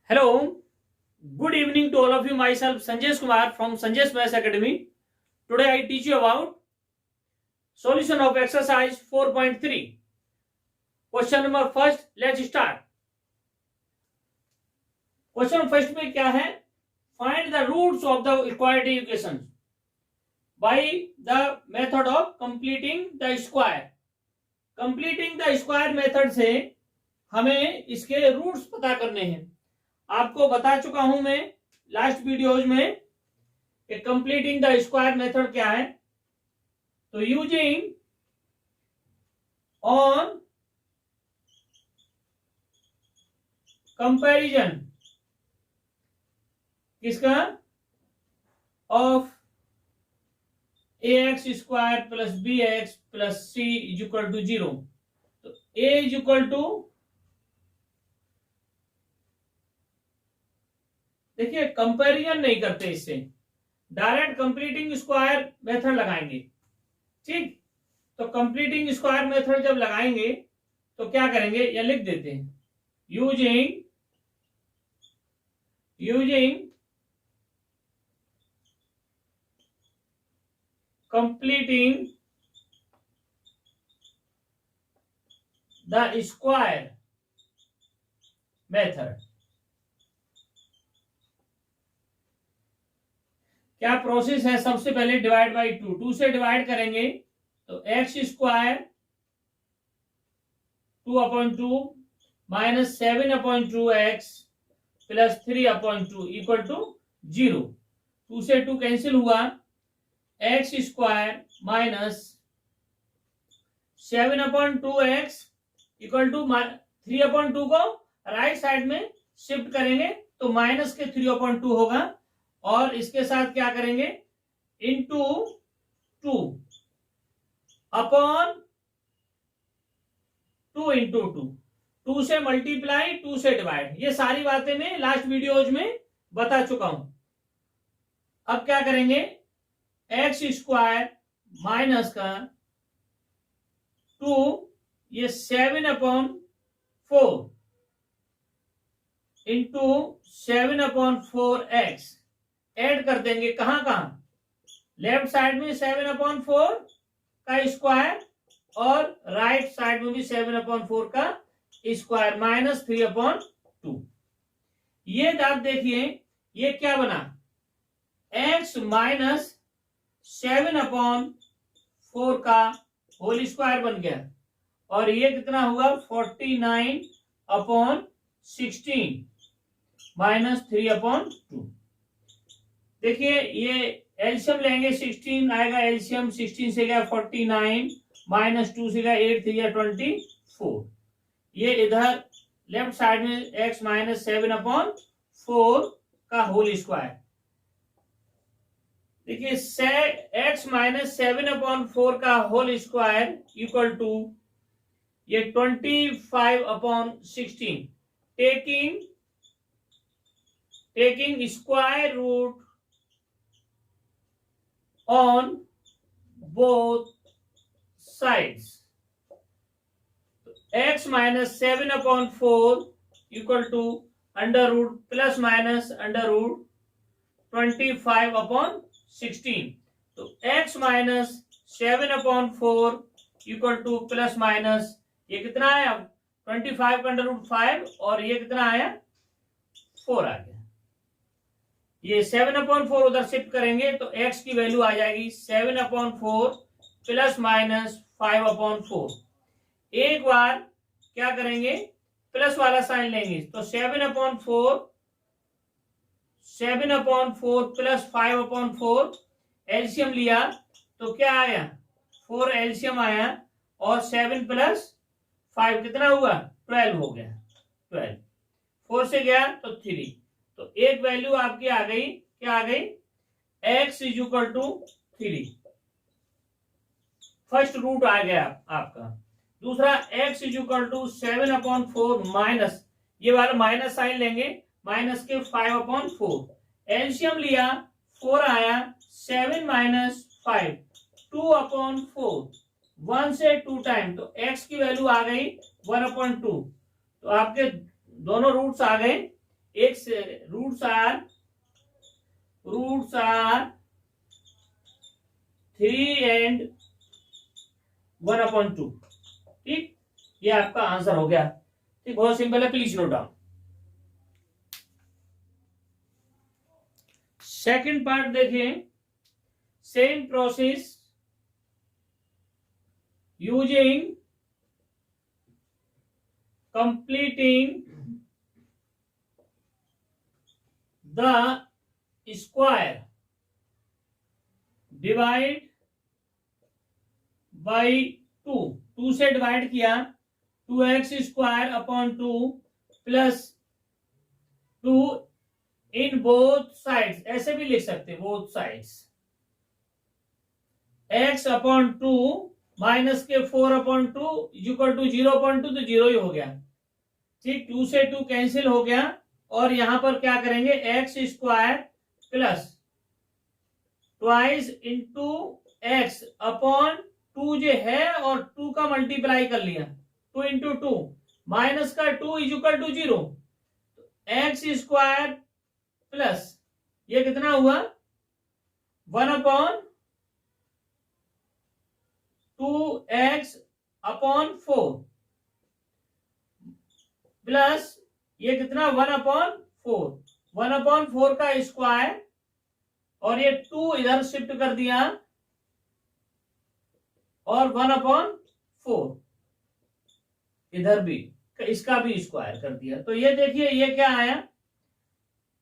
Hello, good evening to all of you. Myself Sanjay Kumar from Sanjay's Maths Academy. Today I teach you about solution of exercise 4.3. Question number first. Let's start. Question first में क्या है? Find the roots of the equality equations by the method of completing the square. Completing the square method से हमें इसके roots पता करने हैं. आपको बता चुका हूं मैं लास्ट वीडियोज में कि कंप्लीटिंग द स्क्वायर मेथड क्या है. तो यूजिंग ऑन कंपैरिजन किसका of ax square plus b x plus c is equal to 0. तो a इज इक्वल टू, देखिए कंपैरिजन नहीं करते, इससे डायरेक्ट कंप्लीटिंग स्क्वायर मेथड लगाएंगे. ठीक, तो कंप्लीटिंग स्क्वायर मेथड जब लगाएंगे तो क्या करेंगे, या लिख देते हैं using completing the square method. क्या प्रोसेस है? सबसे पहले डिवाइड बाई 2 से डिवाइड करेंगे तो x square 2/2 minus 7/2 x plus 3/2 equal to 0. 2 से 2 कैंसिल हुआ. X square minus 7/2 x equal to 3/2 को राइट साइड में शिफ्ट करेंगे तो माइनस के 3/2 होगा. और इसके साथ क्या करेंगे, इंटू 2 अपॉन 2 इंटू 2 से मल्टीप्लाई 2 से डिवाइड. ये सारी बातें मैं लास्ट वीडियोज में बता चुका हूं. अब क्या करेंगे, एक्स स्क्वायर माइनस का 2, ये 7/4 इंटू 7/4 एक्स ऐड कर देंगे. कहां कहां, लेफ्ट साइड में 7/4 का स्क्वायर और राइट साइड में भी 7/4 का स्क्वायर माइनस 3/2. ये आप देखिए ये क्या बना, x माइनस 7/4 का होल स्क्वायर बन गया. और ये कितना हुआ, 49/16 माइनस 3/2. देखिए ये एलसीएम लेंगे, 16 आएगा एलसीएम. 16 से गया 49 माइनस 2 से गया 8 3 24. ये इधर लेफ्ट साइड में x माइनस 7/4 का होल स्क्वायर. देखिए x माइनस 7/4 का होल स्क्वायर इक्वल टू ये 25/16. Taking square root on both sides. X minus 7/4 equal to under root plus minus under root 25/16. तो x minus 7/4 equal to plus minus ये कितना आया, 25 का under root 5 और ये कितना आया 4 आ गया. ये 7/4 उधर शिफ्ट करेंगे तो x की वैल्यू आ जाएगी 7/4 प्लस माइनस 5/4. एक बार क्या करेंगे, प्लस वाला साइन लेंगे तो 7/4 प्लस 5/4 एलसीएम लिया तो क्या आया, 4 एलसीएम आया और 7 प्लस 5 कितना हुआ, 12 हो गया. 12 4 से गया तो 3. तो एक वैल्यू आपकी आ गई, क्या आ गई, x is equal to 3. First root आ गया आपका. दूसरा x is equal to 7/4 minus, ये वाला माइनस साइन लेंगे, माइनस के 5/4 एलसीएम लिया 4 आया, 7 माइनस 5 2/4, 1 से 2 टाइम, तो x की वैल्यू आ गई 1/2। तो आपके दोनों रूट्स आ गए, एक से रूट्स आर 3 एंड 1/2। ठीक, ये आपका आंसर हो गया। ठीक, बहुत सिंपल है, please note down. Second part देखें, same process using completing the square, divide by 2, 2 से डिवाइड किया, 2x² 2 plus 2 in both sides, ऐसे भी लिख सकते हैं बोथ साइड्स, x/2 माइनस के 4/2 इक्वल टू 0/2, तो 0 ही हो गया। ठीक, 2 से 2 कैंसिल हो गया, और यहां पर क्या करेंगे, x² plus twice into x/2 जो है, और 2 का मल्टीप्लाई कर लिया, 2 इंटू 2 माइनस का 2 is equal to 0, x² plus ये कितना हुआ 1/2x/4 प्लस ये कितना 1/4, 1/4 का स्क्वायर, और ये 2 इधर शिफ्ट कर दिया, और 1/4 इधर भी, इसका भी स्क्वायर कर दिया। तो ये देखिए ये क्या आया,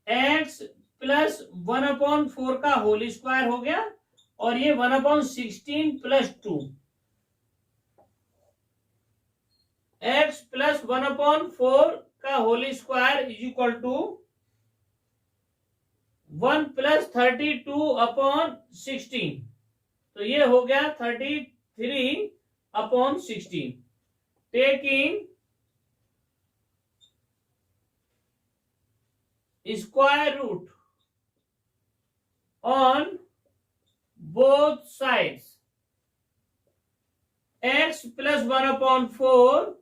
x प्लस 1/4 का होल स्क्वायर हो गया, और ये 1/16 प्लस 2, x प्लस 1/4 का whole square is equal to 1 plus 32/16, तो ये हो गया 33/16। Taking square root on both sides, x plus 1/4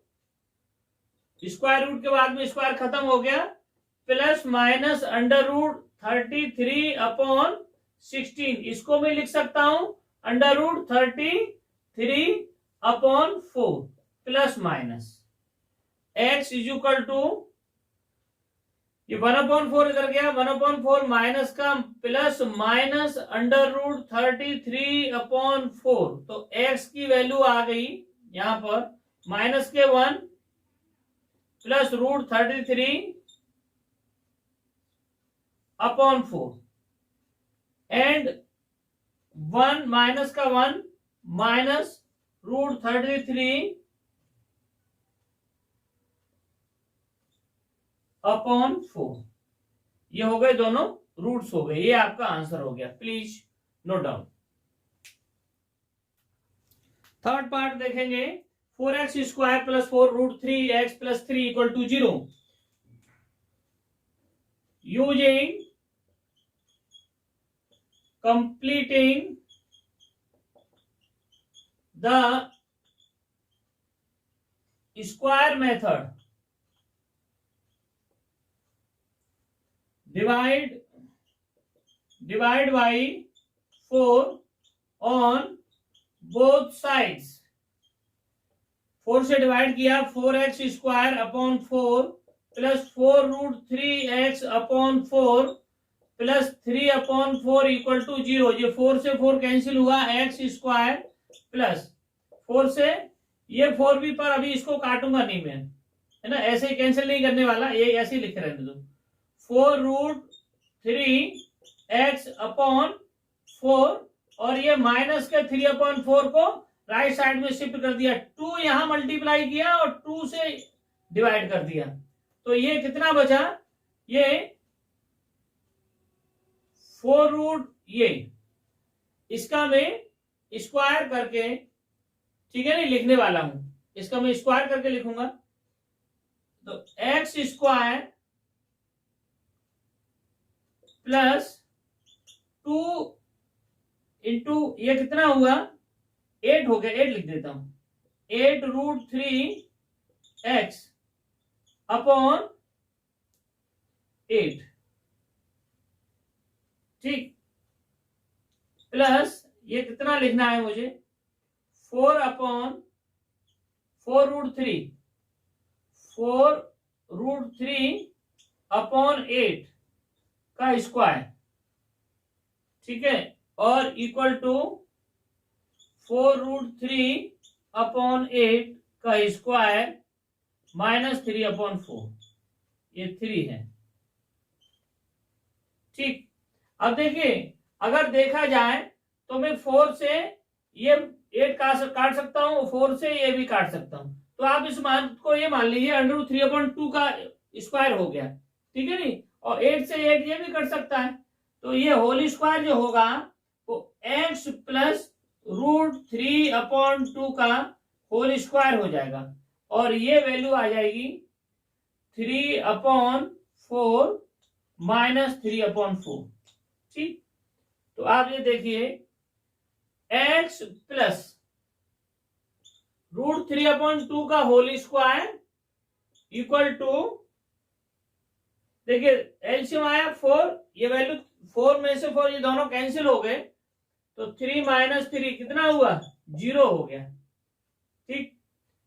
square root के बाद में स्क्वायर खत्म हो गया, प्लस माइनस √33/16, इसको मैं लिख सकता हूं √33/4 plus minus x is equal to, ये 1/4 इधर गया, 1/4 माइनस का प्लस माइनस √33/4, तो x की वैल्यू आ गई यहां पर माइनस के 1 प्लस √33/4 एंड 1 माइनस का 1 माइनस √33/4, ये हो गए दोनों रूट्स हो गए, ये आपका आंसर हो गया। Please note down. Third part देखेंगे, 4x² plus 4√3x plus 3 equal to 0, using completing the square method, divide by 4 on both sides, 4 से डिवाइड किया, 4x² plus 4√3x/4 plus 3/4 equal to 0, ये 4 से 4 कैंसिल हुआ, x² प्लस 4 से ये 4 भी, पर अभी इसको काटूंगा नहीं मैं, है ना, ऐसे ही कैंसिल नहीं करने वाला, ये ऐसे ही लिख रहने दो, 4√3x/4, और ये माइनस के 3/4 को राइट साइड में शिफ्ट कर दिया, 2 यहां मल्टीप्लाई किया और 2 से डिवाइड कर दिया, तो ये कितना बचा, ये 4 ये, इसका मैं स्क्वायर करके, ठीक है, नहीं लिखने वाला हूं, इसका मैं स्क्वायर करके लिखूंगा, तो x² प्लस 2 इंटू ये कितना हुआ 8 हो गया, 8 लिख देता हूं, 8√3x अपॉन 8, ठीक, प्लस ये कितना लिखना है मुझे, 4/4√3, 4√3 अपॉन 8 का स्क्वायर, ठीक है, और इक्वल टू 4√3 अपॉन 8 का स्क्वायर -3/4, ये 3 है, ठीक। अब देखिए, अगर देखा जाए तो मैं 4 से ये 8 काट सकता हूं, 4 से ये भी काट सकता हूं, तो आप इस मान को ये मान लीजिए √3/2 का स्क्वायर हो गया, ठीक है नी, और 8 से 8 ये भी कट सकता है, तो ये होल स्क्वायर जो होगा वो x प्लस √3/2 का होल स्क्वायर हो जाएगा, और ये वैल्यू आ जाएगी 3/4 -3/4, ठीक। तो आप ये देखिए, x प्लस √3/2 का होल स्क्वायर इक्वल टू, देखिए एलसीएम आया 4, ये वैल्यू 4 में से 4 ये दोनों कैंसिल हो गए, तो 3 - 3 कितना हुआ, 0 हो गया, ठीक।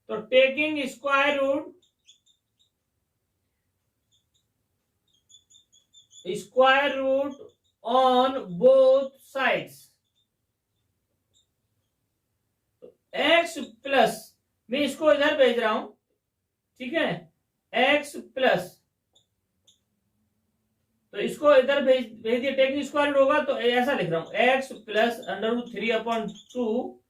तो taking square root on both sides, x plus, मैं इसको इधर भेज रहा हूं, ठीक है, x प्लस, तो इसको इधर भेज दिए, टेकिंग स्क्वायर रूट होगा तो ऐसा लिख रहा हूं, x प्लस √3/2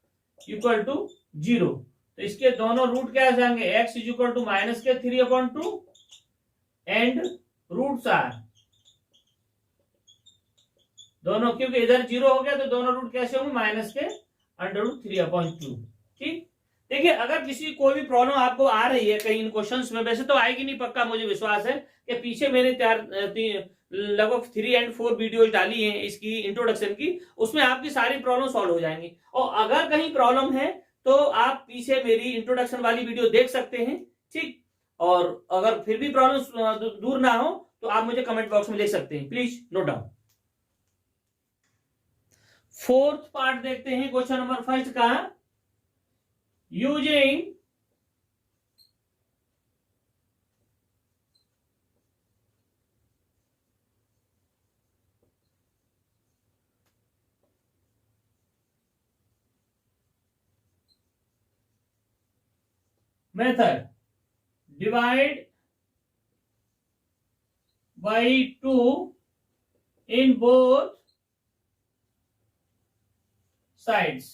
इक्वल टू 0, तो इसके दोनों रूट क्या आ जाएंगे, x equal to -3/2 and roots are दोनों, क्योंकि इधर 0 हो गया तो दोनों रूट कैसे होंगे, -√3/2, ठीक। देखिए, अगर किसी कोई भी प्रॉब्लम आपको आ रही है कहीं इन क्वेश्चंस में, वैसे तो आएगी नहीं, पक्का मुझे विश्वास है कि पीछे मैंने लगभग 3 और 4 वीडियो डाली हैं इसकी इंट्रोडक्शन की, उसमें आपकी सारी प्रॉब्लम सॉल्व हो जाएंगी, और अगर कहीं प्रॉब्लम है तो आप पीछे मेरी इंट्रोडक्शन वाली वीडियो देख सकते हैं, ठीक। और अगर फिर भी प्रॉब्लम दूर ना हो तो आप मुझे कमेंट बॉक्स में लिख सकते हैं, please note down. Fourth part देखते हैं क्वेश्चन नंबर फर्स्ट का, using method divide by 2 in both sides,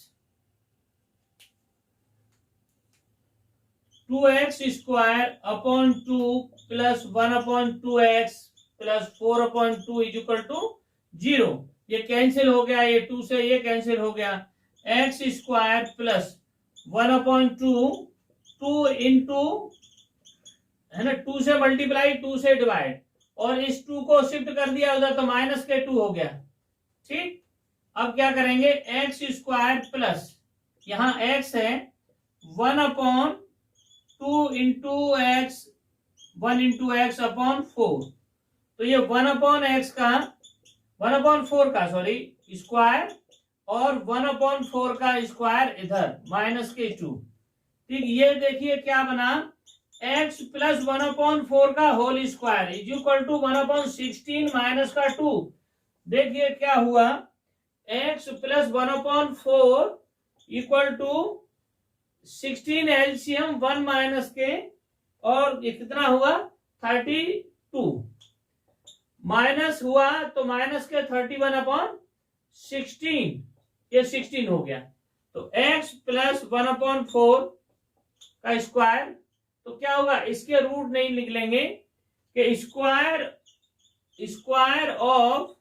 2x square upon 2 plus 1/2x plus 4/2 is equal to 0, ये कैंसिल हो गया, ये 2 से ये कैंसिल हो गया, x स्क्वायर प्लस 1/2, 2 इंटू, है ना, 2 से मल्टीप्लाई, 2 से डिवाइड, और इस 2 को शिफ्ट कर दिया उधर तो -2 हो गया, ठीक। अब क्या करेंगे, एक्स स्क्वायर प्लस, यहां x है 1/2 into x, 1 into x upon 4, तो ये 1/x का 1/4 का सॉरी स्क्वायर, और 1/4 का स्क्वायर इधर -2, ठीक। ये देखिए क्या बना, x प्लस 1/4 का whole square is equal to 1/16 - 2, देखिए क्या हुआ, x plus 1/4 equal to 16 LCM 1 minus के, और ये कितना हुआ 32, माइनस हुआ तो माइनस के 31/16, ये 16 हो गया, तो x प्लस 1/4 का स्क्वायर, तो क्या होगा, इसके रूट नहीं निकलेंगे कि square of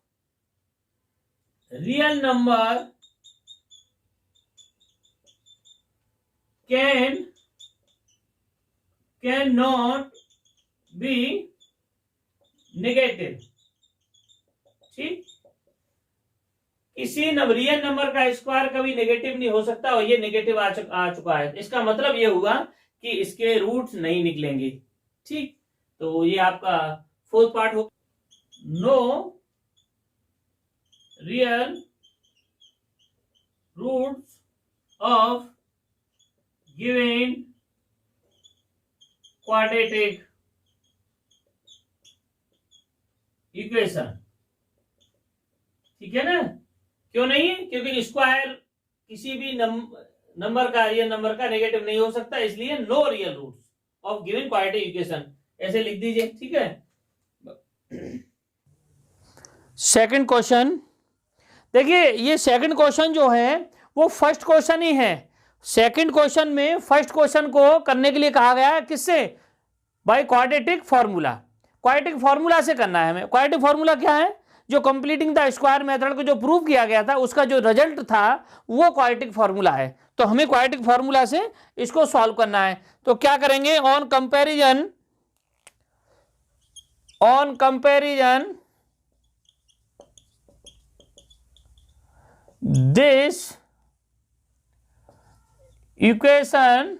real number cannot be negative, ठीक। किसी रियल नंबर का स्क्वायर कभी नेगेटिव नहीं हो सकता, और ये नेगेटिव आ चुका है। इसका मतलब ये हुआ कि इसके रूट्स नहीं निकलेंगे। ठीक, तो ये आपका फोर्थ पार्ट हो। No real roots of given quadratic equation. ठीक है ना, क्यों नहीं? क्योंकि स्क्वायर किसी भी नंबर का, रियल नंबर का नेगेटिव नहीं हो सकता, इसलिए no real roots of given quadratic equation ऐसे लिख दीजिए। ठीक है। सेकंड क्वेश्चन देखिए, ये सेकंड क्वेश्चन जो है वो फर्स्ट क्वेश्चन ही है। सेकंड क्वेश्चन में फर्स्ट क्वेश्चन को करने के लिए कहा गया है किससे? By quadratic formula. Quadratic formula से करना है हमें। क्वाड्रेटिक फॉर्मूला क्या है? जो कंप्लीटिंग द स्क्वायर मेथड को जो प्रूव किया गया था उसका जो रिजल्ट था वो क्वाड्रेटिक फॉर्मूला है। तो हमें क्वाड्रेटिक फॉर्मूला से इसको सॉल्व करना है। तो क्या करेंगे? On comparison this equation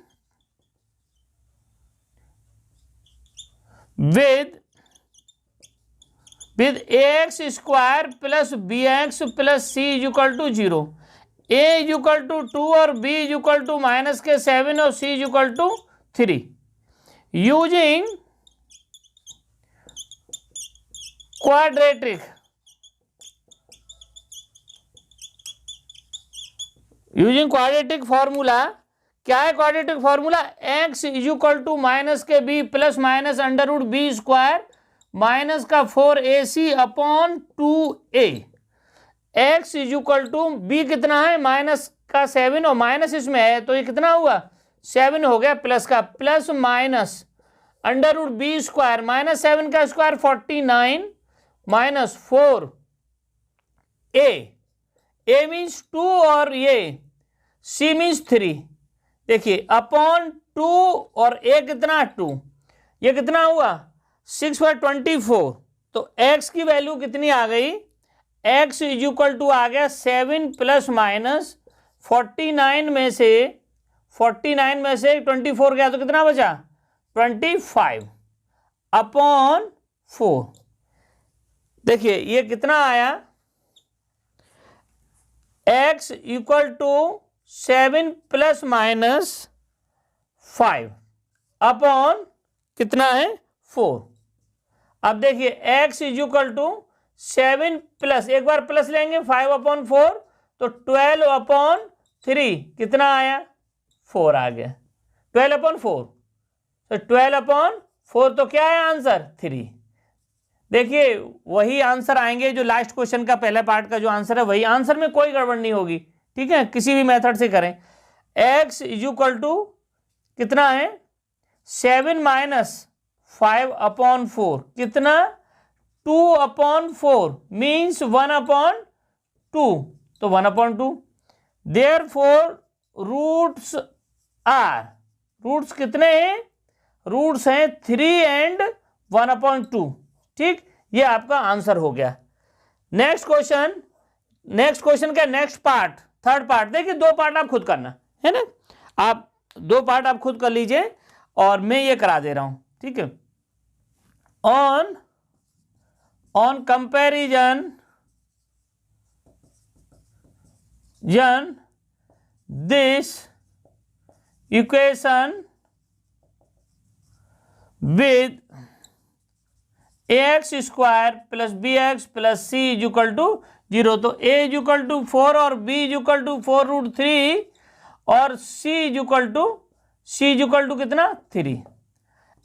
with ax square plus bx plus c is equal to 0, a is equal to 2 और b is equal to minus के 7 और c is equal to 3 using quadratic formula. क्या है quadratic formula? x is equal to minus के b plus minus under root b square minus का 4ac upon 2a। x is equal to b कितना है? Minus का 7 और minus इसमें है तो ये कितना हुआ? 7 हो गया, प्लस का plus minus under root b square minus 7 का square 49 minus 4a। a means 2 और ये c मीन्स 3। देखिए अपॉन 2 और a कितना? 2। ये कितना हुआ? 6/24। तो x की वैल्यू कितनी आ गई? x इज इक्वल टू आ गया 7 प्लस माइनस 49 में से 24 गया तो कितना बचा? 25 अपॉन 4। देखिए ये कितना आया? x equal to 7 plus minus 5 upon कितना है? 4। अब देखिए x is equal to 7 plus, एक बार प्लस लेंगे 5 अपॉन 4 तो 12 अपॉन 3 कितना आया? 4 आ गया। 12 अपॉन 4 तो 12 अपॉन 4 तो क्या है आंसर? 3। देखिए वही आंसर आएंगे जो लास्ट क्वेश्चन का पहला पार्ट का जो आंसर है वही आंसर में कोई गड़बड़ नहीं होगी। ठीक है, किसी भी मेथड से करें। x इज इक्वल टू कितना है? 7 माइनस 5 अपॉन 4 कितना? 2 अपॉन 4 मीन्स 1 अपॉन 2 तो 1 upon 2। Therefore roots are, roots कितने हैं? रूट्स हैं 3 एंड 1 अपॉन 2। ठीक, ये आपका आंसर हो गया। नेक्स्ट क्वेश्चन का नेक्स्ट पार्ट, थर्ड पार्ट। देखिए 2 पार्ट आप खुद करना है ना, आप 2 पार्ट आप खुद कर लीजिए और मैं ये करा दे रहा हूं। ठीक है, on comparison this equation with ax square plus bx plus c is equal to 0। तो a इज इक्वल टू 4 और b इज इक्वल टू 4√3 और c इज इक्वल टू कितना? 3।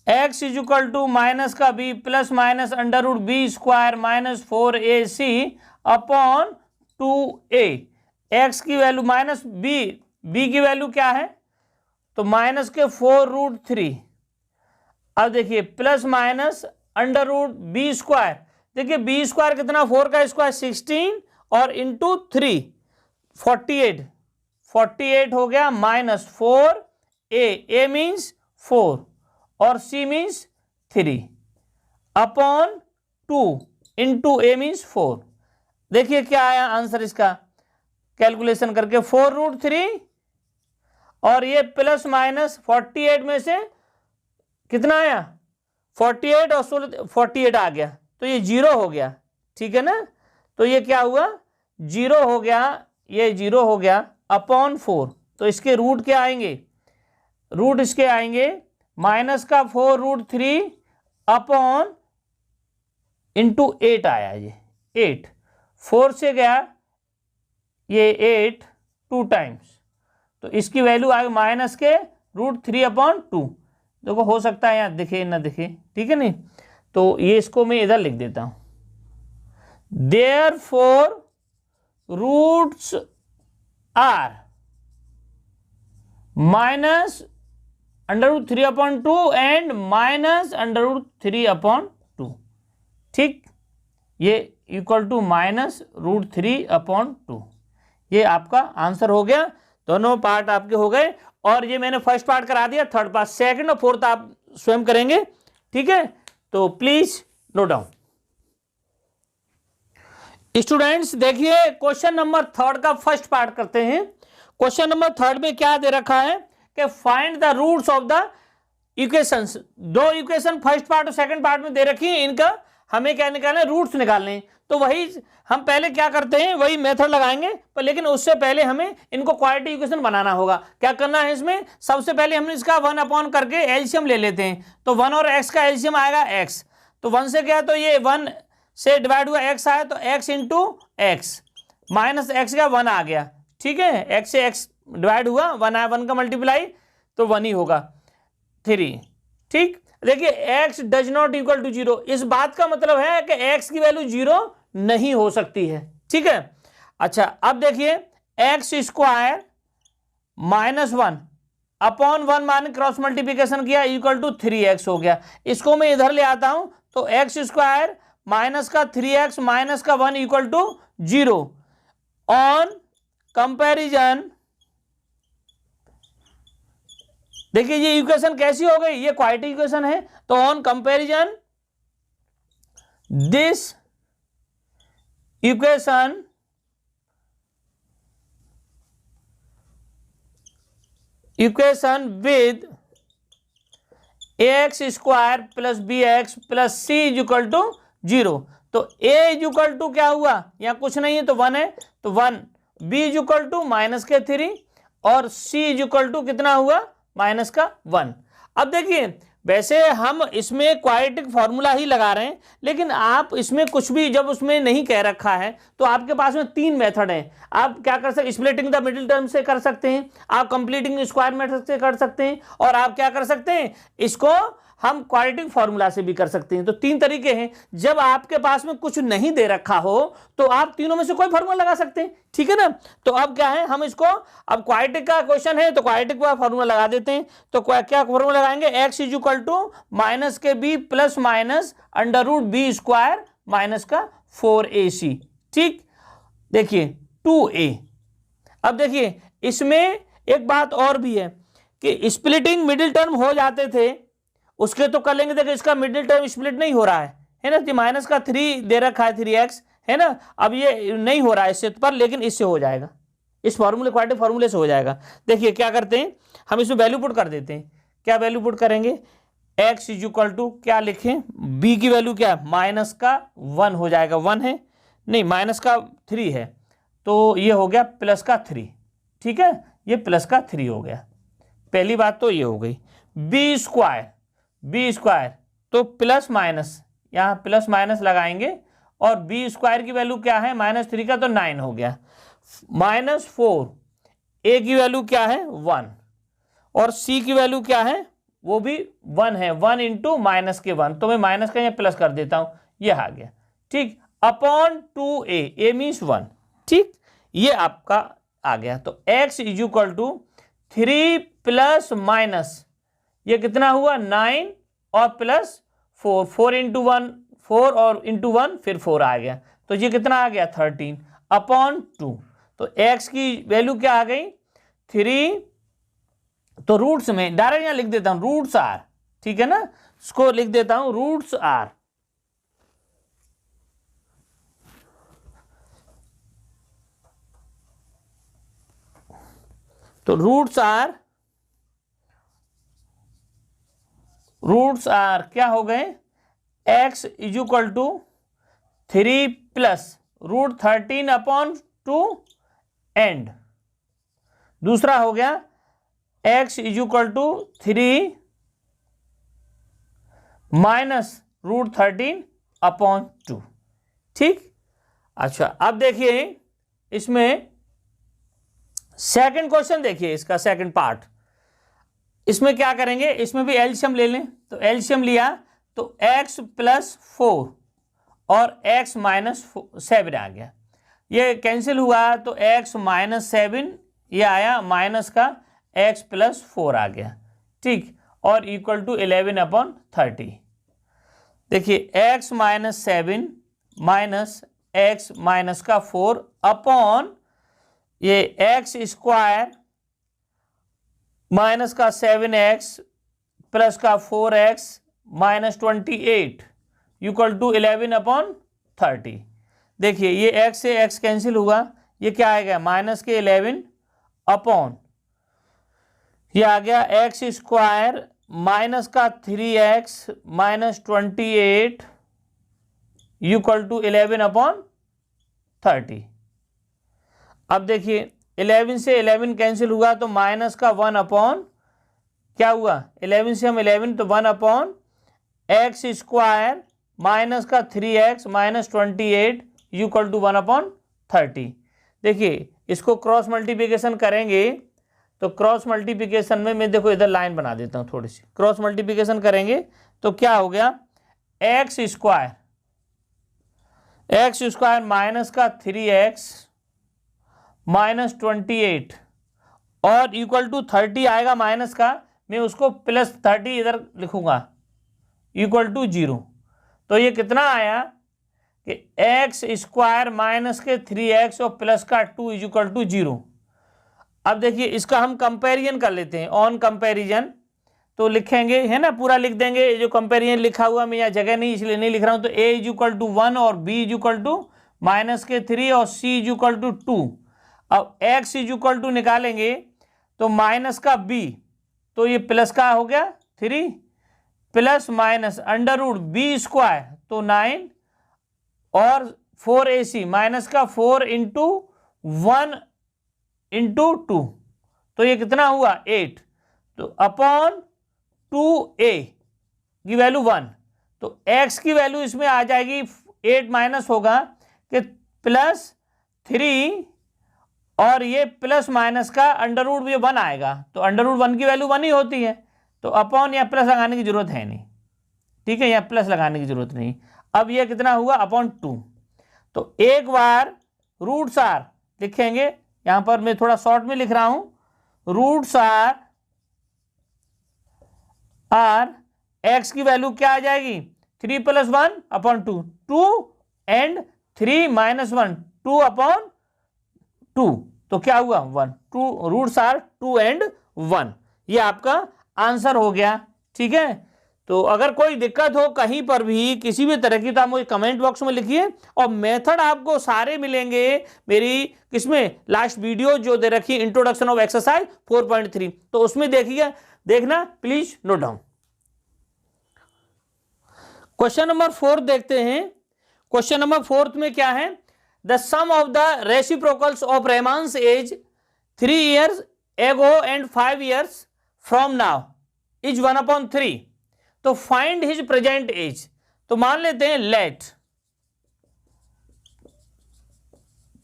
x is equal to minus का b plus minus under root b square minus 4ac upon 2a। x की value minus b की value क्या है? तो minus के 4√3। अब देखिए plus minus under root b square. देखिए बी स्क्वायर कितना? 4 का स्क्वायर 16 और इंटू 3 48 हो गया माइनस 4a मीन्स 4 और c means 3 upon 2 into a means 4। देखिए क्या आया आंसर इसका? कैलकुलेशन करके 4√3 और ये प्लस माइनस 48 में से कितना आया 48 और 16 48 आ गया, तो ये 0 हो गया, ठीक है ना। तो ये क्या हुआ 0 हो गया, ये 0 हो गया अपॉन 4। तो इसके रूट क्या आएंगे, रूट इसके आएंगे माइनस का 4√3 अपॉन इंटू 8 आया, ये 8 4 से गया ये 8 2 टाइम्स, तो इसकी वैल्यू आएगी माइनस के √3/2। देखो हो सकता है यहाँ दिखे ना दिखे, ठीक है नहीं, तो ये इसको मैं इधर लिख देता हूं, therefore roots are minus √3/2 and minus √3/2, ठीक, ये इक्वल टू माइनस √3/2। ये आपका आंसर हो गया, दोनों पार्ट आपके हो गए। और ये मैंने फर्स्ट पार्ट करा दिया, थर्ड पार्ट सेकंड और फोर्थ आप स्वयं करेंगे, ठीक है। तो प्लीज नोट डाउन। स्टूडेंट्स देखिए क्वेश्चन नंबर थर्ड का फर्स्ट पार्ट करते हैं। क्वेश्चन नंबर थर्ड में क्या दे रखा है कि find the roots of the equations. दो इक्वेशन फर्स्ट पार्ट और सेकंड पार्ट में दे रखी है, इनका हमें क्या निकालना है, रूट्स निकालने हैं। तो वही हम पहले क्या करते हैं, वही मेथड लगाएंगे, पर लेकिन उससे पहले हमें इनको क्वाड्रेटिक इक्वेशन बनाना होगा। क्या करना है इसमें, सबसे पहले हम इसका 1 करके एलसीएम ले लेते हैं। तो 1 और x का एलसीएम आएगा x, तो 1 से क्या, तो ये 1 से डिवाइड हुआ x आया, तो x into x minus x का 1 आ गया, ठीक है। x से x डिवाइड हुआ 1 आया, 1 का मल्टीप्लाई तो 1 ही होगा 3, ठीक। देखिए x does not equal to 0, इस बात का मतलब है कि x की वैल्यू 0 नहीं हो सकती है, ठीक है। अच्छा अब देखिए x स्क्वायर -1 अपॉन 1 मान क्रॉस मल्टीप्लिकेशन किया इक्वल टू 3x हो गया। इसको मैं इधर ले आता हूं, तो x स्क्वायर माइनस का 3x माइनस का 1 इक्वल टू 0 ऑन कंपैरिजन। देखिए ये इक्वेशन कैसी हो गई, ये क्वाड्रेटिक इक्वेशन है, तो on comparison this equation with ax square plus bx plus c equal to 0। तो a इक्वल टू क्या हुआ, यहाँ कुछ नहीं है तो 1 है, तो 1, b इक्वल टू माइनस के 3 और c इक्वल टू कितना हुआ माइनस का 1। अब देखिए वैसे हम इसमें क्वाड्रेटिक फॉर्मूला ही लगा रहे हैं, लेकिन आप इसमें कुछ भी जब उसमें नहीं कह रखा है तो आपके पास में 3 मेथड हैं। आप क्या कर सकते, स्प्लिटिंग द मिडिल टर्म से कर सकते हैं, आप कंप्लीटिंग स्क्वायर मेथड से कर सकते हैं, और आप क्या कर सकते हैं, इसको हम क्वाड्रेटिक फॉर्मूला से भी कर सकते हैं। तो 3 तरीके हैं। जब आपके पास में कुछ नहीं दे रखा हो तो आप तीनों में से कोई फॉर्मूला लगा सकते हैं, ठीक है ना। तो अब क्या है, हम इसको, अब क्वाड्रेटिक का क्वेश्चन है तो क्वाड्रेटिक का फॉर्मूला लगा देते हैं। तो क्या फॉर्मूला लगाएंगे, x इक्वल टू माइनस के b plus minus √b square minus का 4ac, ठीक। देखिए 2a। अब देखिए इसमें एक बात और भी है कि स्प्लिटिंग मिडिल टर्म हो जाते थे उसके तो कर लेंगे। देखिए इसका मिडिल टर्म स्प्लिट नहीं हो रहा है ना, माइनस का 3 दे रखा है 3x है ना, अब ये नहीं हो रहा है इससे पर, लेकिन इससे हो जाएगा, इस फॉर्मूले क्वाड्रेटिक फॉर्मूले से हो जाएगा। देखिए क्या करते हैं, हम इसमें वैल्यू पुट कर देते हैं। क्या वैल्यू पुट करेंगे, x इक्वल टू क्या लिखें, b की वैल्यू क्या है, माइनस का 1 हो जाएगा, 1 है नहीं माइनस का 3 है, तो ये हो गया प्लस का 3, ठीक है, ये प्लस का 3 हो गया। पहली बात तो ये हो गई। b स्क्वायर तो प्लस माइनस, यहाँ प्लस माइनस लगाएंगे, और b स्क्वायर की वैल्यू क्या है, -3 का तो 9 हो गया, -4, a की वैल्यू क्या है 1, और c की वैल्यू क्या है, वो भी 1 है, 1 इंटू माइनस के 1, तो मैं माइनस का यहाँ प्लस कर देता हूं, ये आ गया, ठीक, अपॉन 2a, a मीन्स 1, ठीक, ये आपका आ गया। तो x equal to 3 plus minus ये कितना हुआ 9 और प्लस 4, 4 इंटू 1 4 और इंटू 1 फिर 4 आ गया, तो ये कितना आ गया 13 अपॉन 2। तो x की वैल्यू क्या आ गई 3, तो रूट्स में डायरेक्ट यहां लिख देता हूं रूट्स आर, ठीक है ना, इसको लिख देता हूं रूट्स आर। तो रूट्स आर क्या हो गए, x is equal to 3 plus √13/2 and दूसरा हो गया x is equal to 3 minus √13/2। ठीक। अच्छा, अब देखिए इसमें सेकंड क्वेश्चन, देखिए इसका सेकंड पार्ट। इसमें क्या करेंगे, इसमें भी एलसीएम ले लें। तो एलसीएम लिया तो x + 4 और x - 7 आ गया। ये कैंसिल हुआ तो x - 7 ये आया, माइनस का x + 4 आ गया। ठीक, और इक्वल टू 11/30। देखिए x - 7 माइनस x - 4 अपॉन ये x² माइनस का 7x प्लस का 4x - 28 इक्वल टू 11/30। देखिए ये x से x कैंसिल हुआ, ये क्या आएगा, माइनस के 11 अपॉन ये आ गया x² माइनस का 3x - 28 इक्वल टू 11/30। अब देखिए 11 से 11 कैंसिल हुआ तो माइनस का 1 अपॉन क्या हुआ, 11 से हम 11 तो 1 अपॉन x² माइनस का 3x - 28 इक्वल टू 1/30। देखिए इसको क्रॉस मल्टीप्लिकेशन करेंगे तो क्रॉस मल्टीप्लिकेशन में मैं देखो इधर लाइन बना देता हूँ थोड़ी सी। क्रॉस मल्टीप्लिकेशन करेंगे तो क्या हो गया, x² माइनस का 3x - 28 और इक्वल टू 30 आएगा माइनस का, मैं उसको +30 इधर लिखूंगा इक्वल टू 0। तो ये कितना आया कि x² माइनस के 3x और प्लस का 2 इक्वल टू 0। अब देखिए इसका हम कंपैरिजन कर लेते हैं, ऑन कंपैरिजन तो लिखेंगे, है ना, पूरा लिख देंगे। ये जो कंपैरिजन लिखा हुआ मैं यहाँ जगह नहीं इसलिए नहीं लिख रहा हूँ। तो a इक्वल टू 1 और b इक्वल टू -3 और c इक्वल टू 2। अब x इक्वल टू निकालेंगे तो माइनस का b, तो ये प्लस का हो गया 3 प्लस माइनस √b² तो 9 और 4ac माइनस का 4 × 1 × 2 तो ये कितना हुआ 8। तो अपॉन 2a की वैल्यू 1, तो x की वैल्यू इसमें आ जाएगी 8 माइनस होगा कि +3 और ये प्लस माइनस का √ ये 1 आएगा। तो √1 की वैल्यू 1 ही होती है, तो अपॉन या प्लस लगाने की जरूरत है नहीं। ठीक है, या प्लस लगाने की जरूरत नहीं। अब ये कितना हुआ अपॉन 2। तो एक बार रूट्स आर लिखेंगे, यहां पर मैं थोड़ा शॉर्ट में लिख रहा हूं। रूट्स आर एक्स की वैल्यू क्या आ जाएगी, 3 + 1/2 2 एंड 3 - 1 2/2। तो क्या हुआ 1। Roots are 2 and 1। ये आपका आंसर हो गया। ठीक है, तो अगर कोई दिक्कत हो कहीं पर भी किसी भी तरह की तो आप मुझे कमेंट बॉक्स में लिखिए। और मेथड आपको सारे मिलेंगे मेरी किसमें, लास्ट वीडियो जो दे रखी इंट्रोडक्शन ऑफ एक्सरसाइज 4.3, तो उसमें देखिए, देखना please note down. Question number 4 देखते हैं। क्वेश्चन नंबर 4 में क्या है, the sum of the reciprocals of Rahman's age 3 years ago and 5 years from now is 1/3। तो फाइंड हिज प्रेजेंट एज। तो मान लेते हैं let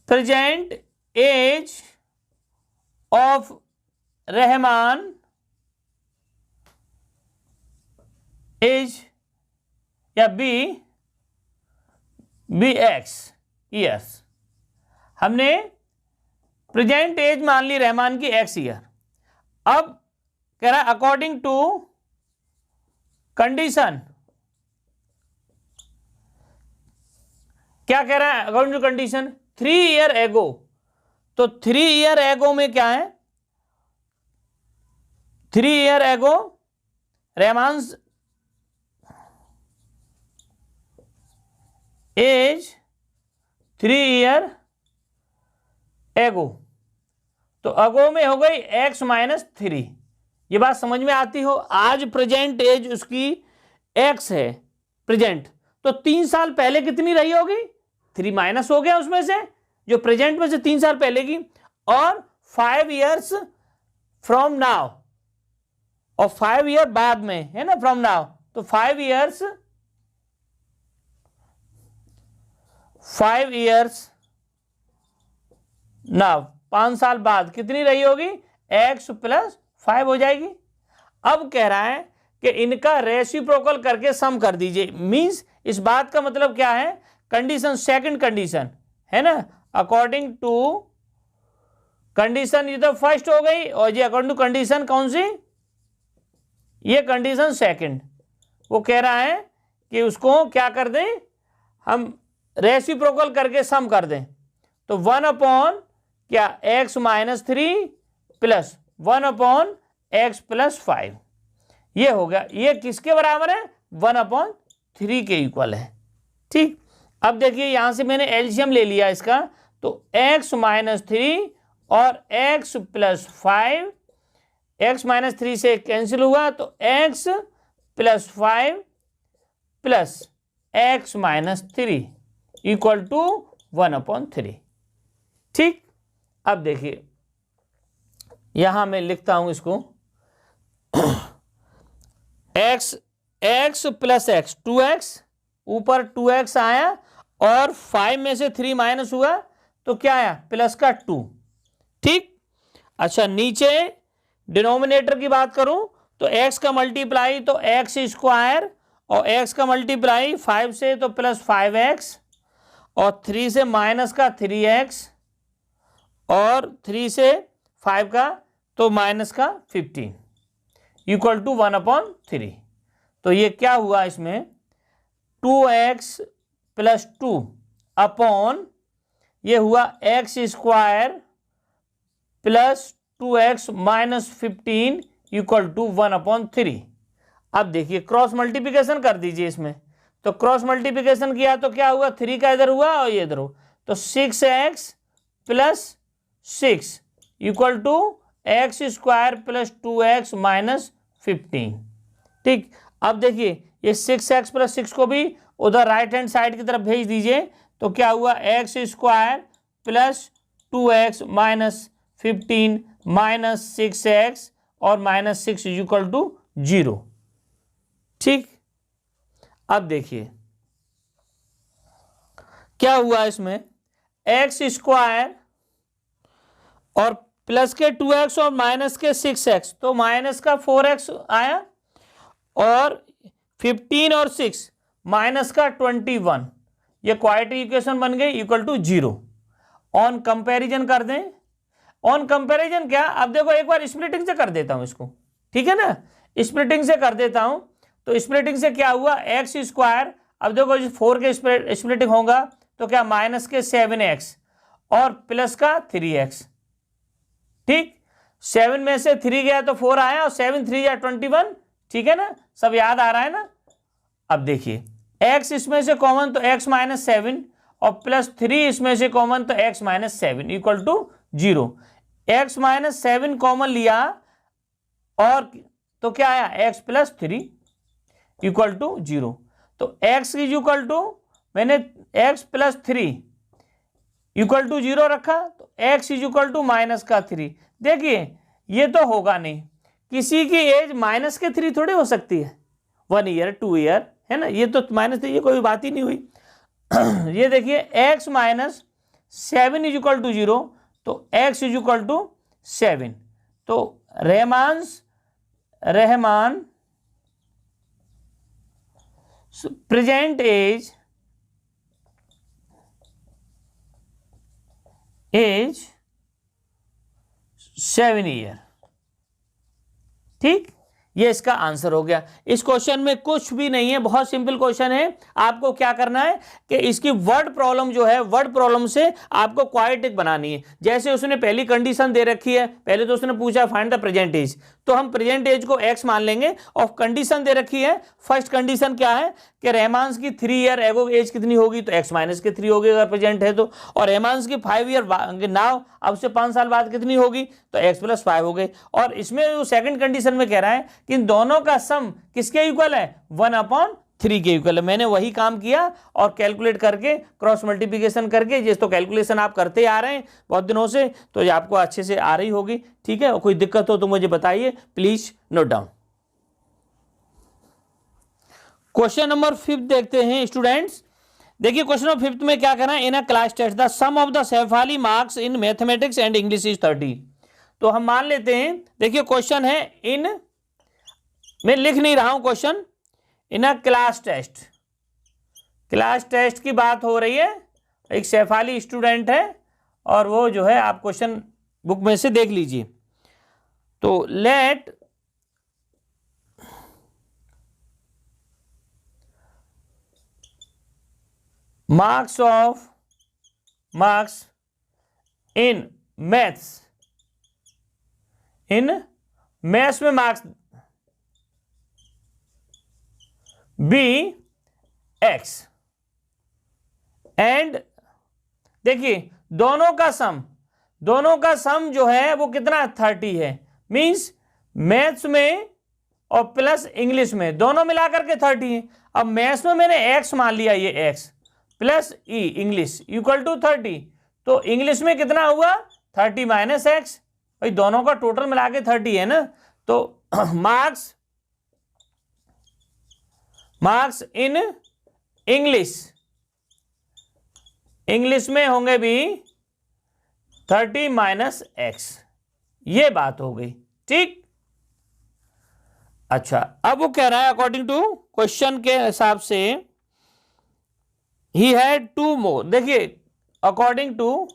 present age of Rahman age या बी x ईयर्स। हमने प्रेजेंट एज मान ली रहमान की x ईयर। अब कह रहा है अकॉर्डिंग टू कंडीशन, क्या कह रहा है according to condition 3 year ago। तो 3 year ago में क्या है, 3 year ago Rahman's age 3 year ago। तो अगो में हो गई x माइनस 3। ये बात समझ में आती हो। आज प्रेजेंट एज उसकी x है प्रेजेंट, तो 3 साल पहले कितनी रही होगी, 3 माइनस हो गया उसमें से, जो प्रेजेंट में से 3 साल पहले की, और 5 ईयर्स फ्रॉम नाउ, और 5 ईयर बाद में है ना, फ्रॉम नाउ, तो 5 ईयर्स नाउ, 5 साल बाद कितनी रही होगी, x प्लस 5 हो जाएगी। अब कह रहा है कि इनका रेसिप्रोकल करके सम कर दीजिए। मींस इस बात का मतलब क्या है, कंडीशन, सेकंड कंडीशन है ना, अकॉर्डिंग टू कंडीशन, ये तो फर्स्ट हो गई, और ये अकॉर्डिंग टू कंडीशन कौन सी, ये कंडीशन सेकंड। वो कह रहा है कि उसको क्या कर दें, हम रेसिप्रोकल करके सम कर दें। तो 1 अपॉन क्या, x minus 3 plus 1 upon x plus 5, ये हो गया। ये किसके बराबर है, 1 अपॉन 3 के इक्वल है। ठीक, अब देखिए यहां से मैंने एलसीएम ले लिया इसका, तो x माइनस 3 और x प्लस 5, x माइनस 3 से कैंसिल हुआ, तो x plus 5 plus x minus 3 equal to 1 upon 3। ठीक, अब देखिए यहां मैं लिखता हूं इसको, x प्लस x 2x, ऊपर 2x आया और 5 में से 3 माइनस हुआ तो क्या आया, प्लस का 2। ठीक, अच्छा नीचे डिनोमिनेटर की बात करूं तो x का मल्टीप्लाई तो x स्क्वायर, और x का मल्टीप्लाई 5 से तो प्लस 5x, और 3 से माइनस का 3x, और 3 से 5 का तो माइनस का 15 इक्वल टू 1 अपॉन 3। तो ये क्या हुआ इसमें, 2x प्लस 2 अपॉन ये हुआ x square plus 2x minus 15 equal to 1 upon 3। अब देखिए क्रॉस मल्टीप्लिकेशन कर दीजिए इसमें, तो क्रॉस मल्टीप्लिकेशन किया तो क्या हुआ, 3 का इधर हुआ और ये इधर हो, तो 6x plus 6 equal to x square plus 2x minus 15। ठीक, अब देखिए ये 6x प्लस 6 को भी उधर राइट हैंड साइड की तरफ भेज दीजिए, तो क्या हुआ, x square plus 2x minus 15 minus 6x और माइनस 6 इक्वल टू 0। ठीक, अब देखिए क्या हुआ इसमें, x स्क्वायर और प्लस के 2x और माइनस के 6x, तो माइनस का 4x आया, और 15 और 6 माइनस का 21, ये क्वाड्रेटिक इक्वेशन बन गई इक्वल टू 0। ऑन कंपैरिजन कर दें, ऑन कंपैरिजन क्या, अब देखो एक बार स्प्लिटिंग से कर देता हूं इसको, ठीक है ना, स्प्लिटिंग से कर देता हूं, तो स्प्लिटिंग से क्या हुआ, एक्स स्क्वायर, अब देखो 4 के स्प्लिटिंग होगा तो क्या, माइनस के 7x और प्लस का 3x। ठीक, 7 में से 3 गया तो 4 आया, और 7 3 या 21, ठीक है ना, सब याद आ रहा है ना। अब देखिए x इसमें से कॉमन तो x माइनस 7, और प्लस 3 इसमें से कॉमन तो x minus 7 equal to 0। x minus 7 common लिया और तो क्या आया, x प्लस 3 इक्वल टू 0। तो x इज इक्वल टू, मैंने x प्लस 3 इक्वल टू 0 रखा, तो x is equal to minus का 3। देखिए ये तो होगा नहीं, किसी की एज माइनस के 3 थोड़ी हो सकती है, 1 ईयर 2 ईयर है ना, ये तो माइनस, ये कोई बात ही नहीं हुई। ये देखिए x minus 7 is equal to 0, तो x इज इक्वल टू 7। तो रहमान प्रेजेंट एज 7 ईयर। ठीक, ये इसका आंसर हो गया। इस क्वेश्चन में कुछ भी नहीं है, बहुत सिंपल क्वेश्चन है। आपको क्या करना है कि इसकी वर्ड प्रॉब्लम जो है, वर्ड प्रॉब्लम से आपको क्वाड्रेटिक बनानी है। जैसे उसने पहली कंडीशन दे रखी है, पहले तो उसने पूछा फाइंड द प्रेजेंट एज, तो हम प्रेजेंट एज को x मान लेंगे और कंडीशन दे रखी है। फर्स्ट कंडीशन क्या है कि रहमांस की 3 ईयर एगो एज कितनी होगी, तो x माइनस के 3 होगी अगर प्रेजेंट है तो, और रहमांस की 5 ईयर नाउ अब से 5 साल बाद कितनी होगी, तो x प्लस 5 हो गई। और इसमें जो सेकंड कंडीशन में कह रहा है कि इन दोनों का सम किसके इक्वल है, 1/3 के इक्वल है। मैंने वही काम किया और कैलकुलेट करके क्रॉस मल्टीप्लिकेशन करके, जिस तो कैलकुलेशन आप करते आ रहे हैं बहुत दिनों से, तो ये आपको अच्छे से आ रही होगी, ठीक है। और कोई दिक्कत हो तो मुझे बताइए, please note down. Question number 5 देखते हैं स्टूडेंट्स। देखिए क्वेश्चन नंबर 5 में क्या करना है, in a class test the sum of the Shefali marks in mathematics and English is 30। तो हम मान लेते हैं, देखिए क्वेश्चन है इन, मैं लिख नहीं रहा हूं question, in a class test, class test की बात हो रही है। एक शेफाली स्टूडेंट है और वो जो है, आप क्वेश्चन बुक में से देख लीजिए। तो let marks in maths, in maths में मार्क्स बी एक्स, एंड देखिए दोनों का सम जो है वो कितना 30 है, मींस मैथ्स में और प्लस इंग्लिश में दोनों मिलाकर के 30 है। अब मैथ्स में मैंने x मान लिया, ये x प्लस ई इंग्लिश इक्वल टू 30, तो इंग्लिश में कितना हुआ 30 माइनस एक्स, भाई दोनों का टोटल मिला के 30 है ना। तो मार्क्स इन इंग्लिश में होंगे भी 30 माइनस एक्स, ये बात हो गई, ठीक। अच्छा, अब वो कह रहा है अकॉर्डिंग टू क्वेश्चन के हिसाब से ही हैड 2 मोर, देखिए अकॉर्डिंग टू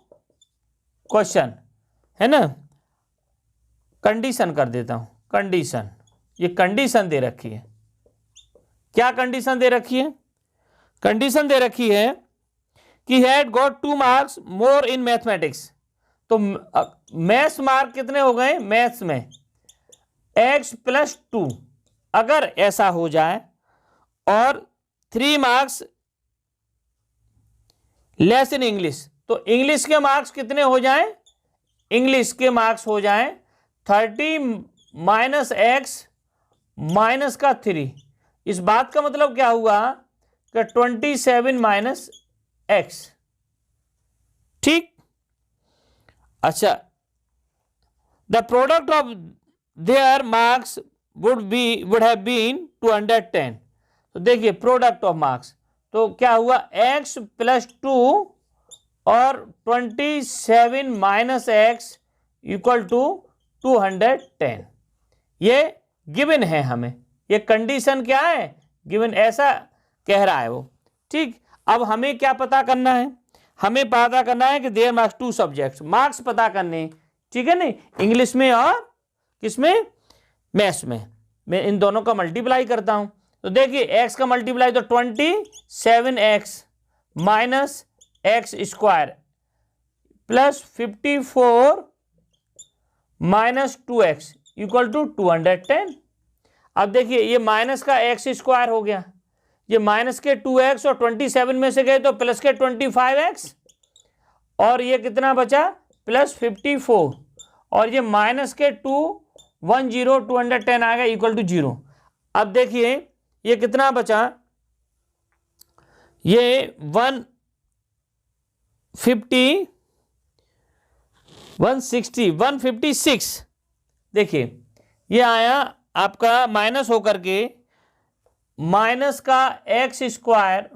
क्वेश्चन है ना, कंडीशन कर देता हूं, कंडीशन, ये कंडीशन दे रखी है। क्या कंडीशन दे रखी है, कंडीशन दे रखी है कि had got 2 marks more in mathematics. तो मैथ्स मार्क कितने हो गए मैथ्स में, x प्लस 2, अगर ऐसा हो जाए, और 3 मार्क्स लेस इन इंग्लिश, तो इंग्लिश के मार्क्स कितने हो जाएं, इंग्लिश के मार्क्स हो जाएं 30 माइनस एक्स माइनस का 3। इस बात का मतलब क्या हुआ कि 27 माइनस एक्स, ठीक। अच्छा, the product of their marks would have been 210। तो देखिए प्रोडक्ट ऑफ मार्क्स, तो क्या हुआ x प्लस 2 और 27 माइनस एक्स इक्वल टू 210, ये गिवन है हमें, ये कंडीशन क्या है, गिवन, ऐसा कह रहा है वो, ठीक। अब हमें क्या पता करना है, हमें पता करना है कि देयर मार्क्स 2 सब्जेक्ट्स, मार्क्स पता करने, ठीक है नहीं, इंग्लिश में और किसमें, मैथ्स में। मैं इन दोनों का मल्टीप्लाई करता हूं, तो देखिए x का मल्टीप्लाई तो 27x minus x square plus 54 minus 2x equal to 210। अब देखिए ये माइनस का एक्स स्क्वायर हो गया, ये माइनस के 2x और 27 में से गए तो प्लस के 25x, और ये कितना बचा प्लस 54, और ये माइनस के 210 आ गया इक्वल टू 0। अब देखिए ये कितना बचा, ये 156, देखिए ये आया आपका माइनस होकर के माइनस का x square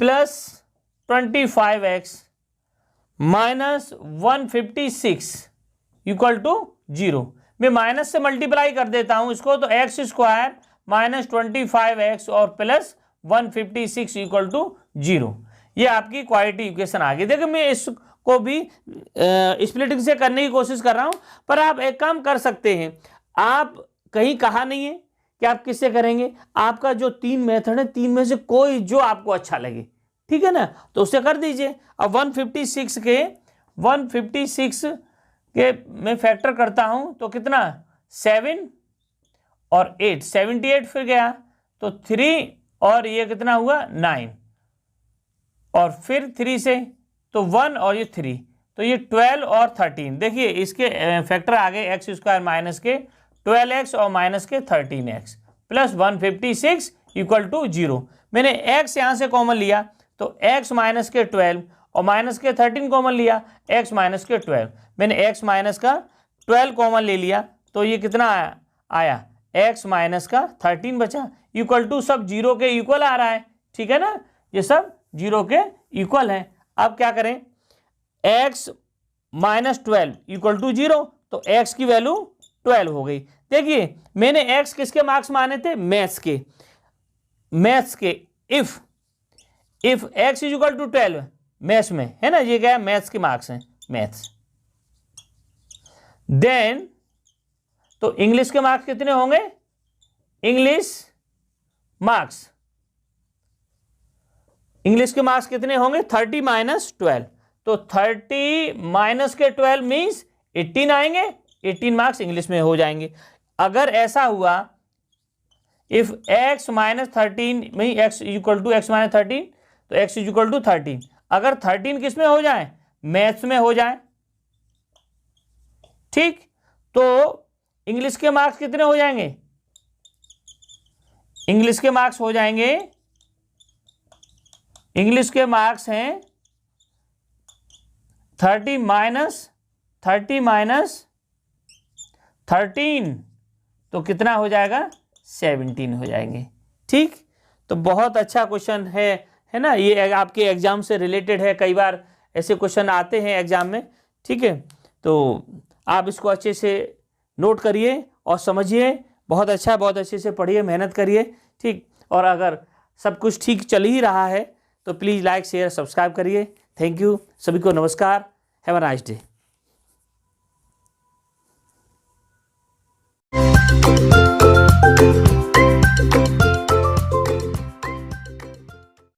plus 25x minus 156 equal to 0। मैं माइनस से मल्टीप्लाई कर देता हूं इसको, तो एक्स स्क्वायर माइनस 25x और प्लस 156 इक्वल टू 0। ये आपकी क्वाड्रेटिक इक्वेशन आ गई। देखिए मैं इसको भी स्प्लिटिंग से करने की कोशिश कर रहा हूं, पर आप एक काम कर सकते हैं, आप कहीं कहा नहीं है कि आप किससे करेंगे, आपका जो 3 मेथड है 3 में से कोई जो आपको अच्छा लगे, ठीक है ना, तो उससे कर दीजिए। अब 156 के मैं फैक्टर करता हूं तो कितना 7 और 8, 78 फिर गया तो 3 और ये कितना हुआ 9, और फिर 3 से तो 1 और ये 3, तो ये 12 और 13। देखिए इसके फैक्टर आ गए एक्स स्क्वायर माइनस के 12x और माइनस के 13x प्लस 156 इक्वल टू 0। मैंने x यहाँ से कॉमन लिया तो x माइनस के 12 और माइनस के 13 कॉमन लिया, x माइनस के 12। मैंने x माइनस का 12 कॉमन ले लिया तो ये कितना आया x माइनस का 13 बचा, इक्वल टू सब 0 के इक्वल आ रहा है, ठीक है ना, ये सब 0 के इक्वल है। अब क्या करें, x माइनस 12 इक्वल टू 0, तो x की वैल्यू 12 हो गई। देखिए मैंने x किसके मार्क्स माने थे, मैथ्स के। If x is equal to 12 maths में है ना, ये क्या है मैथ्स के मार्क्स हैं, मैथ्स। देन तो इंग्लिश के मार्क्स कितने होंगे, इंग्लिश के मार्क्स कितने होंगे 30 माइनस 12, तो 30 माइनस के 12 मीन्स 18 आएंगे, 18 मार्क्स इंग्लिश में हो जाएंगे। अगर ऐसा हुआ इफ x माइनस 13 में x equal to x minus 13, तो x इज इक्वल टू 13, अगर 13 किस में हो जाए, मैथ्स में हो जाए, ठीक, तो इंग्लिश के मार्क्स कितने हो जाएंगे, इंग्लिश के मार्क्स हो जाएंगे, इंग्लिश के मार्क्स हैं 30 माइनस 13, तो कितना हो जाएगा 17 हो जाएंगे, ठीक। तो बहुत अच्छा क्वेश्चन है ना, ये आपके एग्जाम से रिलेटेड है, कई बार ऐसे क्वेश्चन आते हैं एग्जाम में, ठीक है। तो आप इसको अच्छे से नोट करिए और समझिए, बहुत अच्छा, बहुत अच्छे से पढ़िए, मेहनत करिए, ठीक। और अगर सब कुछ ठीक चल ही रहा है तो प्लीज़ लाइक शेयर सब्सक्राइब करिए। थैंक यू, सभी को नमस्कार, हैव अ नाइस डे।